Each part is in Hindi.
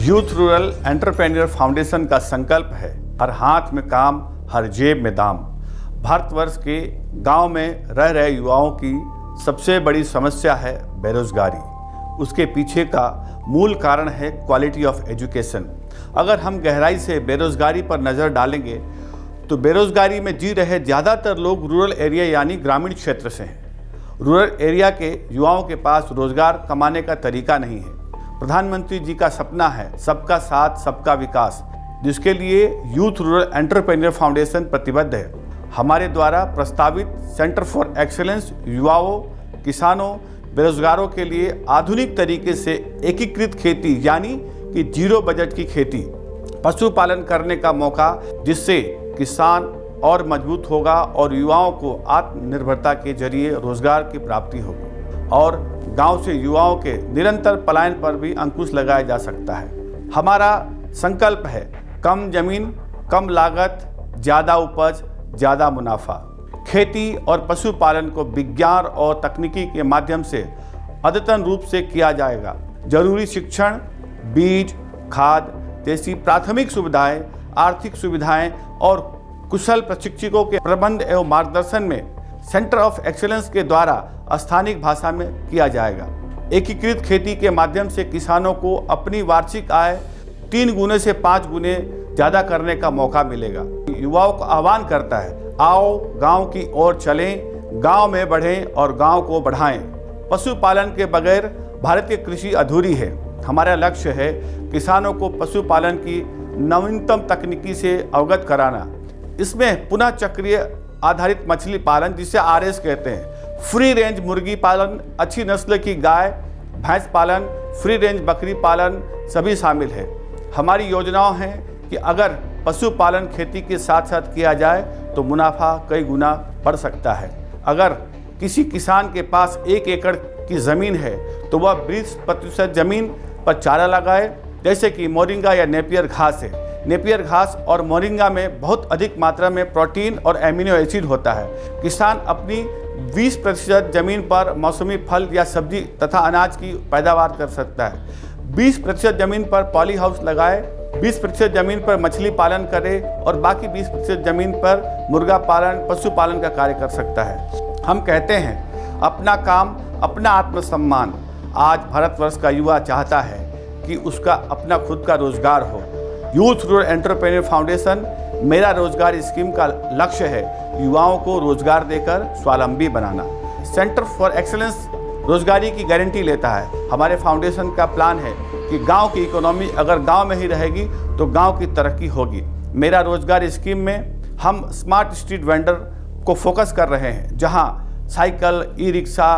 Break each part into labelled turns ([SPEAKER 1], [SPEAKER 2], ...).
[SPEAKER 1] यूथ रूरल एंटरप्रेन्योर फाउंडेशन का संकल्प है हर हाथ में काम, हर जेब में दाम। भारतवर्ष के गांव में रह रहे युवाओं की सबसे बड़ी समस्या है बेरोजगारी। उसके पीछे का मूल कारण है क्वालिटी ऑफ एजुकेशन। अगर हम गहराई से बेरोजगारी पर नज़र डालेंगे तो बेरोजगारी में जी रहे ज़्यादातर लोग रूरल एरिया यानी ग्रामीण क्षेत्र से हैं। रूरल एरिया के युवाओं के पास रोजगार कमाने का तरीका नहीं है। प्रधानमंत्री जी का सपना है सबका साथ सबका विकास, जिसके लिए यूथ रूरल एंटरप्रेन्योर फाउंडेशन प्रतिबद्ध है। हमारे द्वारा प्रस्तावित सेंटर फॉर एक्सीलेंस युवाओं, किसानों, बेरोजगारों के लिए आधुनिक तरीके से एकीकृत खेती यानी कि जीरो बजट की खेती, पशुपालन करने का मौका, जिससे किसान और मजबूत होगा और युवाओं को आत्मनिर्भरता के जरिए रोजगार की प्राप्ति होगी और गांव से युवाओं के निरंतर पलायन पर भी अंकुश लगाया जा सकता है। हमारा संकल्प है कम जमीन, कम लागत, ज़्यादा उपज, ज़्यादा मुनाफा। खेती और पशुपालन को विज्ञान और तकनीकी के माध्यम से अद्यतन रूप से किया जाएगा। जरूरी शिक्षण, बीज, खाद जैसी प्राथमिक सुविधाएं, आर्थिक सुविधाएं और कुशल प्रशिक्षकों के प्रबंध एवं मार्गदर्शन में सेंटर ऑफ एक्सीलेंस के द्वारा स्थानीय भाषा में किया जाएगा। एकीकृत खेती के माध्यम से किसानों को अपनी वार्षिक आय 3 गुने से 5 गुने ज़्यादा करने का मौका मिलेगा। युवाओं को आह्वान करता है, आओ गांव की ओर चलें, गांव में बढ़ें और गांव को बढ़ाएं। पशुपालन के बगैर भारतीय कृषि अधूरी है। हमारा लक्ष्य है किसानों को पशुपालन की नवीनतम तकनीकी से अवगत कराना। इसमें पुनः चक्रीय आधारित मछली पालन, जिसे RS कहते हैं, फ्री रेंज मुर्गी पालन, अच्छी नस्ल की गाय भैंस पालन, फ्री रेंज बकरी पालन सभी शामिल है। हमारी योजनाओं हैं कि अगर पशुपालन खेती के साथ साथ किया जाए तो मुनाफा कई गुना बढ़ सकता है। अगर किसी किसान के पास 1 एकड़ की ज़मीन है तो वह 20% ज़मीन पर चारा लगाए, जैसे कि मोरिंगा या नेपियर घास है। नेपियर घास और मोरिंगा में बहुत अधिक मात्रा में प्रोटीन और एमिनो एसिड होता है। किसान अपनी 20% जमीन पर मौसमी फल या सब्जी तथा अनाज की पैदावार कर सकता है। 20% जमीन पर पॉली हाउस लगाए, 20% जमीन पर मछली पालन करे और बाकी 20% जमीन पर मुर्गा पालन, पशुपालन का कार्य कर सकता है। हम कहते हैं अपना काम अपना आत्मसम्मान। आज भारतवर्ष का युवा चाहता है कि उसका अपना खुद का रोजगार हो। यूथ रूरल एंटरप्रेन्योर फाउंडेशन मेरा रोजगार स्कीम का लक्ष्य है युवाओं को रोजगार देकर स्वावलंबी बनाना। सेंटर फॉर एक्सीलेंस रोजगारी की गारंटी लेता है। हमारे फाउंडेशन का प्लान है कि गांव की इकोनॉमी अगर गांव में ही रहेगी तो गांव की तरक्की होगी। मेरा रोजगार स्कीम में हम स्मार्ट स्ट्रीट वेंडर को फोकस कर रहे हैं, जहां साइकिल, ई-रिक्शा,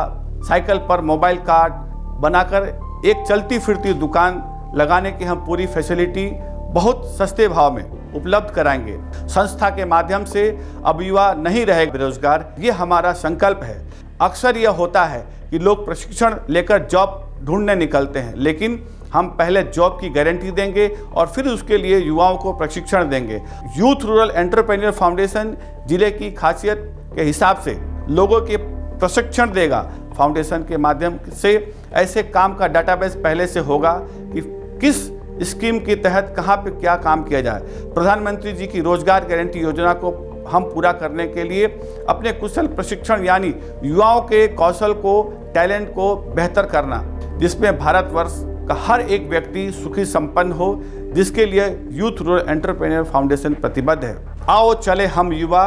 [SPEAKER 1] साइकिल पर मोबाइल कार्ड बनाकर एक चलती फिरती दुकान लगाने की हम पूरी फैसिलिटी बहुत सस्ते भाव में उपलब्ध कराएंगे। संस्था के माध्यम से अब युवा नहीं रहे बेरोजगार, ये हमारा संकल्प है। अक्सर यह होता है कि लोग प्रशिक्षण लेकर जॉब ढूंढने निकलते हैं, लेकिन हम पहले जॉब की गारंटी देंगे और फिर उसके लिए युवाओं को प्रशिक्षण देंगे। यूथ रूरल एंटरप्रेन्योर फाउंडेशन जिले की खासियत के हिसाब से लोगों के प्रशिक्षण देगा। फाउंडेशन के माध्यम से ऐसे काम का डाटाबेस पहले से होगा कि किस स्कीम के तहत कहाँ पे क्या काम किया जाए। प्रधानमंत्री जी की रोजगार गारंटी योजना को हम पूरा करने के लिए अपने कुशल प्रशिक्षण यानी युवाओं के कौशल को, टैलेंट को बेहतर करना, जिसमें भारतवर्ष का हर एक व्यक्ति सुखी संपन्न हो, जिसके लिए यूथ रूरल एंटरप्रेन्योर फाउंडेशन प्रतिबद्ध है। आओ चले हम युवा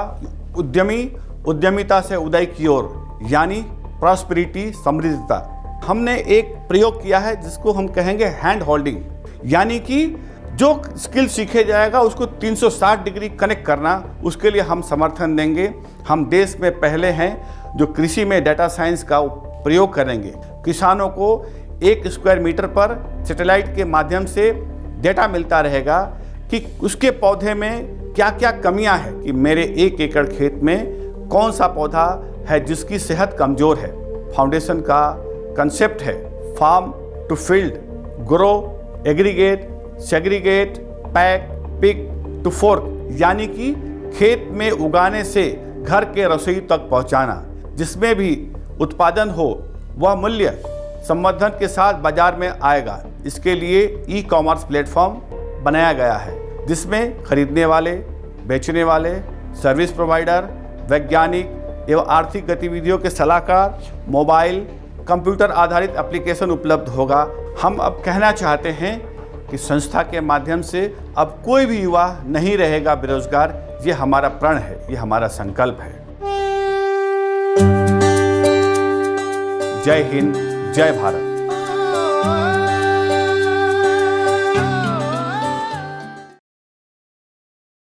[SPEAKER 1] उद्यमी, उद्यमिता से उदय की ओर, यानी प्रॉस्पेरिटी, समृद्धता। हमने एक प्रयोग किया है जिसको हम कहेंगे हैंड होल्डिंग, यानी कि जो स्किल सीखे जाएगा उसको 360 डिग्री कनेक्ट करना, उसके लिए हम समर्थन देंगे। हम देश में पहले हैं जो कृषि में डाटा साइंस का प्रयोग करेंगे। किसानों को 1 स्क्वायर मीटर पर सैटेलाइट के माध्यम से डेटा मिलता रहेगा कि उसके पौधे में क्या क्या कमियां हैं, कि मेरे 1 एकड़ खेत में कौन सा पौधा है जिसकी सेहत कमज़ोर है। फाउंडेशन का कंसेप्ट है farm to field, grow, aggregate, segregate, pack, pick to fork, यानी कि खेत में उगाने से घर के रसोई तक पहुंचाना, जिसमें भी उत्पादन हो वह मूल्य संवर्धन के साथ बाजार में आएगा। इसके लिए ई कॉमर्स प्लेटफॉर्म बनाया गया है, जिसमें खरीदने वाले, बेचने वाले, सर्विस प्रोवाइडर, वैज्ञानिक एवं आर्थिक गतिविधियों के सलाहकार, मोबाइल, कंप्यूटर आधारित एप्लीकेशन उपलब्ध होगा। हम अब कहना चाहते हैं कि संस्था के माध्यम से अब कोई भी युवा नहीं रहेगा बेरोजगार। ये हमारा प्रण है, ये हमारा संकल्प है। जय हिंद, जय भारत।